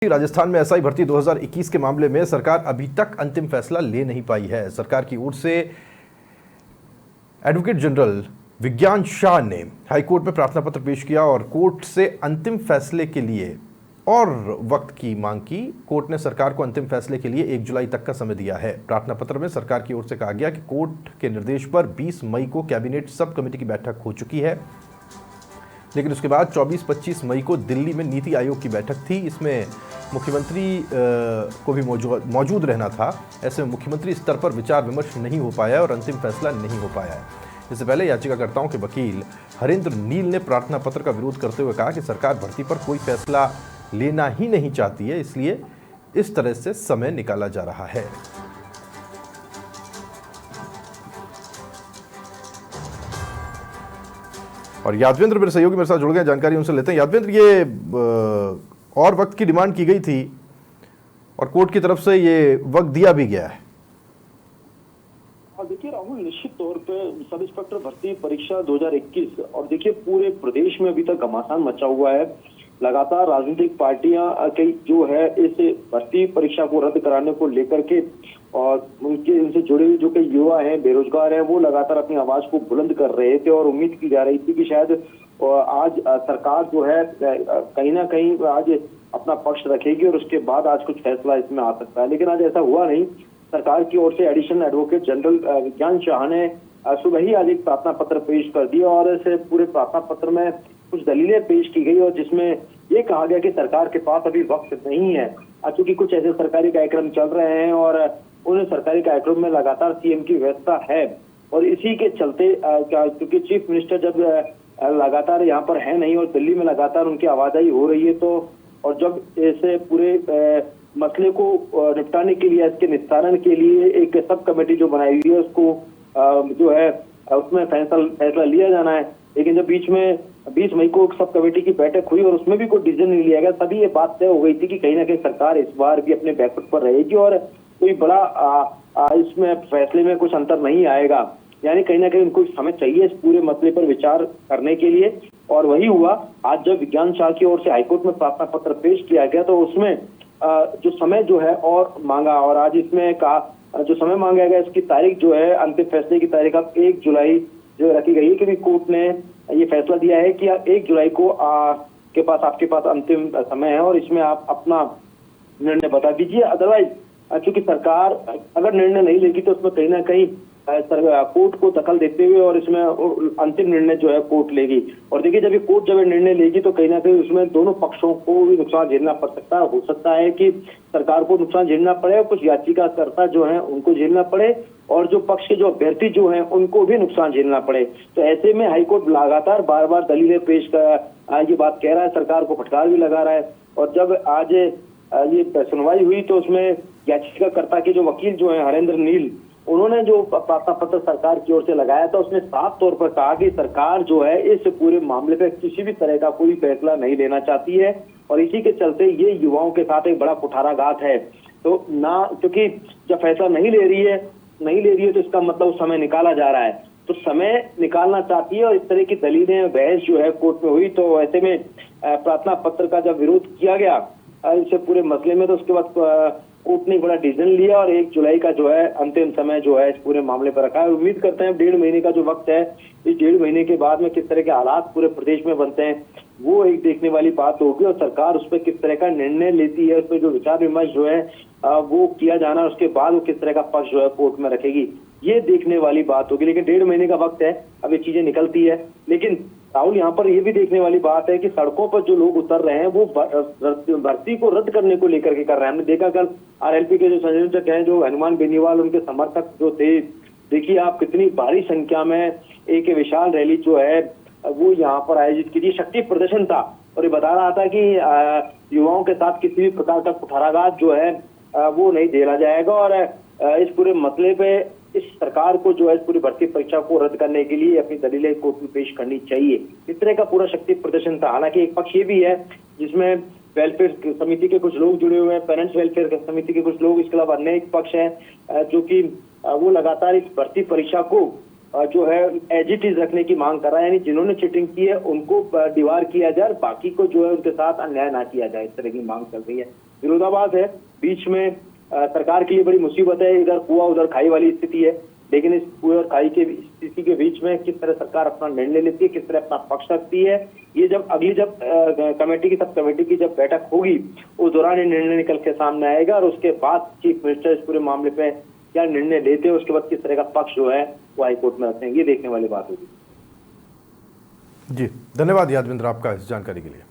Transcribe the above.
राजस्थान में एसआई भर्ती 2021 के मामले में सरकार अभी तक अंतिम फैसला ले नहीं पाई है। सरकार की ओर से एडवोकेट जनरल विज्ञान शाह ने हाईकोर्ट में प्रार्थना पत्र पेश किया और कोर्ट से अंतिम फैसले के लिए और वक्त की मांग की। कोर्ट ने सरकार को अंतिम फैसले के लिए 1 जुलाई तक का समय दिया है। प्रार्थना पत्र में सरकार की ओर से कहा गया कि कोर्ट के निर्देश पर 20 मई को कैबिनेट सब कमेटी की बैठक हो चुकी है, लेकिन उसके बाद 24-25 मई को दिल्ली में नीति आयोग की बैठक थी। इसमें मुख्यमंत्री को भी मौजूद रहना था। ऐसे में मुख्यमंत्री स्तर पर विचार विमर्श नहीं हो पाया और अंतिम फैसला नहीं हो पाया है। इससे पहले याचिकाकर्ताओं के वकील हरेंद्र नील ने प्रार्थना पत्र का विरोध करते हुए कहा कि सरकार भर्ती पर कोई फैसला लेना ही नहीं चाहती है, इसलिए इस तरह से समय निकाला जा रहा है। और यादवेंद्र मेरे सहयोगी मेरे साथ जुड़ गए, जानकारी उनसे लेते हैं। यादवेंद्र, ये और वक्त की डिमांड की गई थी और कोर्ट की तरफ से ये वक्त दिया भी गया है। देखिए राहुल, निश्चित तौर पे सब इंस्पेक्टर भर्ती परीक्षा 2021 और देखिए पूरे प्रदेश में अभी तक घमासान मचा हुआ है। लगातार राजनीतिक पार्टियां कई जो है इस भर्ती परीक्षा को रद्द कराने को लेकर के और उनसे जुड़े हुए जो कई युवा हैं, बेरोजगार हैं, वो लगातार अपनी आवाज को बुलंद कर रहे थे और उम्मीद की जा रही थी कि शायद आज सरकार जो है कहीं ना कहीं आज अपना पक्ष रखेगी और उसके बाद आज कुछ फैसला इसमें आ सकता है। लेकिन आज ऐसा हुआ नहीं। सरकार की ओर से एडिशनल एडवोकेट जनरल विज्ञान शाह ने सुबह ही आज एक प्रार्थना पत्र पेश कर दिया और इस पूरे प्रार्थना पत्र में कुछ दलीलें पेश की गई और जिसमें ये कहा गया कि सरकार के पास अभी वक्त नहीं है, क्योंकि कुछ ऐसे सरकारी कार्यक्रम चल रहे हैं और उन सरकारी कार्यक्रम में लगातार सीएम की व्यस्तता है और इसी के चलते क्योंकि चीफ मिनिस्टर जब लगातार यहाँ पर है नहीं और दिल्ली में लगातार उनकी आवाजाही हो रही है, तो और जब ऐसे पूरे मसले को निपटाने के लिए, इसके निस्तारण के लिए एक सब कमेटी जो बनाई हुई है उसको जो है उसमें फैसला लिया जाना है। लेकिन जब बीच में 20 मई को सब कमेटी की बैठक हुई और उसमें भी कोई डिसीजन नहीं लिया गया, तभी ये बात तय हो गई थी कि कहीं ना कहीं सरकार इस बार भी अपने बैकफुट पर रहेगी और कोई बड़ा इसमें फैसले में कुछ अंतर नहीं आएगा। यानी कहीं ना कहीं उनको समय चाहिए इस पूरे मसले पर विचार करने के लिए और वही हुआ। आज जब विज्ञान शाह की ओर से हाईकोर्ट में प्रार्थना पत्र पेश किया गया तो उसमें जो समय जो है और मांगा और आज इसमें कहा जो समय मांगा गया इसकी तारीख जो है अंतिम फैसले की तारीख अब 1 जुलाई जो रखी गई है, क्योंकि कोर्ट ने ये फैसला दिया है कि 1 जुलाई को आपके पास अंतिम समय है और इसमें आप अपना निर्णय बता दीजिए। अदरवाइज क्योंकि सरकार अगर निर्णय नहीं लेगी तो उसमें कहीं ना कहीं कोर्ट को दखल देते हुए और इसमें अंतिम निर्णय जो है कोर्ट लेगी। और देखिए जब कोर्ट जब निर्णय लेगी तो कहीं ना कहीं उसमें दोनों पक्षों को भी नुकसान झेलना पड़ सकता है। हो सकता है कि सरकार को नुकसान झेलना पड़े और कुछ याचिकाकर्ता जो हैं उनको झेलना पड़े और जो पक्ष के जो अभ्यर्थी जो हैं उनको भी नुकसान झेलना पड़े। तो ऐसे में हाईकोर्ट लगातार बार बार दलीलें पेश कर ये बात कह रहा है, सरकार को फटकार भी लगा रहा है। और जब आज ये सुनवाई हुई तो उसमें याचिकाकर्ता के जो वकील जो है हरेंद्र नील, उन्होंने जो प्रार्थना पत्र सरकार की ओर से लगाया था उसमें साफ तौर पर कहा कि सरकार जो है इस पूरे मामले पे किसी भी तरह का कोई फैसला नहीं लेना चाहती है और इसी के चलते ये युवाओं के साथ एक बड़ा कुठाराघात है। तो ना क्योंकि जब फैसला नहीं ले रही है तो इसका मतलब समय निकाला जा रहा है, तो समय निकालना चाहती है और इस तरह की दलीलें बहस जो है कोर्ट में हुई। तो ऐसे में प्रार्थना पत्र का जब विरोध किया गया इस पूरे मसले में तो उसके बाद कोर्ट ने बड़ा डिसीजन लिया और 1 जुलाई का जो है अंतिम समय जो है इस पूरे मामले पर रखा है। उम्मीद करते हैं 1.5 महीने का जो वक्त है, इस 1.5 महीने के बाद में किस तरह के हालात पूरे प्रदेश में बनते हैं वो एक देखने वाली बात होगी और सरकार उस पर किस तरह का निर्णय लेती है, उस पर जो विचार विमर्श जो है वो किया जाना, उसके बाद वो किस तरह का पक्ष जो है कोर्ट में रखेगी, ये देखने वाली बात होगी। लेकिन 1.5 महीने का वक्त है, अब ये चीजें निकलती है। लेकिन राहुल यहाँ पर ये भी देखने वाली बात है कि सड़कों पर जो लोग उतर रहे हैं वो भर्ती को रद्द करने को लेकर के कर रहे हैं। हमने देखा कल आरएलपी के जो संयोजक हैं जो हनुमान बेनीवाल, उनके समर्थक जो थे, देखिए आप कितनी भारी संख्या में एक विशाल रैली जो है वो यहाँ पर आयोजित की थी। शक्ति प्रदर्शन था और ये बता रहा था कि युवाओं के साथ किसी भी प्रकार का कुठाराघात जो है वो नहीं झेला जाएगा और इस पूरे मसले पे इस सरकार को जो है इस पूरी भर्ती परीक्षा को रद्द करने के लिए अपनी दलीलें कोर्ट में पेश करनी चाहिए। इस तरह का पूरा शक्ति प्रदर्शन था। हालांकि एक पक्ष ये भी है जिसमें वेलफेयर समिति के कुछ लोग जुड़े हुए हैं, पेरेंट्स वेलफेयर समिति के कुछ लोग, इसके अलावा अन्य एक पक्ष है जो कि वो लगातार इस भर्ती परीक्षा को जो है एज इट इज रखने की मांग कर रहा है। यानी जिन्होंने चीटिंग की है उनको दीवार किया जाए, बाकी को जो है उनके साथ अन्याय ना किया जाए, इस तरह की मांग चल रही है। विरोधाभास है, बीच में सरकार के लिए बड़ी मुसीबत है, इधर कुआं उधर खाई वाली स्थिति है। लेकिन इस कुएं और खाई के स्थिति के बीच में किस तरह सरकार अपना निर्णय लेती है, किस तरह अपना पक्ष रखती है, ये जब अगली सब कमेटी की जब बैठक होगी उस दौरान ये निर्णय निकल के सामने आएगा और उसके बाद चीफ मिनिस्टर इस पूरे मामले पे क्या निर्णय लेते हैं, उसके बाद किस तरह का पक्ष जो है वो हाईकोर्ट में रखेंगे, देखने वाली बात होगी। जी, धन्यवाद यादविंद्र आपका इस जानकारी के लिए।